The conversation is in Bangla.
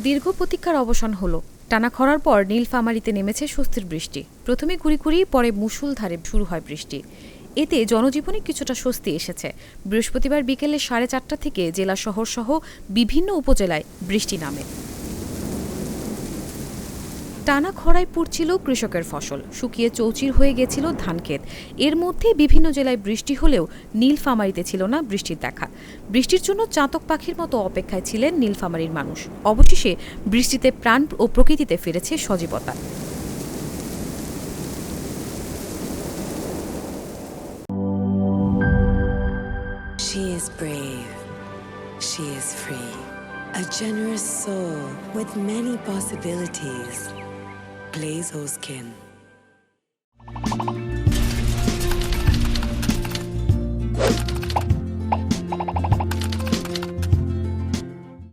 দীর্ঘ প্রতীক্ষার অবসান হলো। টানা খরার পর নীলফামারীতে নেমেছে স্বস্তির বৃষ্টি। প্রথমে গুঁড়ি পরে মুষলধারে শুরু হয় বৃষ্টি। এতে জনজীবনে কিছুটা স্বস্তি এসেছে। বৃহস্পতিবার বিকেলে 4:30 থেকে জেলা শহর সহ বিভিন্ন উপজেলায় বৃষ্টি নামে। টানা খরায় পুড়ছিল কৃষকের ফসল, শুকিয়ে চৌচির হয়ে গেছিল ধানক্ষেত। এর মধ্যে বিভিন্ন জেলায় বৃষ্টি হলেও নীলফামারীতে ছিল না বৃষ্টির দেখা। বৃষ্টির জন্য চাতক পাখির মতো অপেক্ষায় ছিলেন নীলফামারীর মানুষ। অবশেষে বৃষ্টিতে প্রাণ ও প্রকৃতিতে ফিরেছে সজীবতা। She is brave. She is free. A generous soul with many possibilities. Blaze O Skin.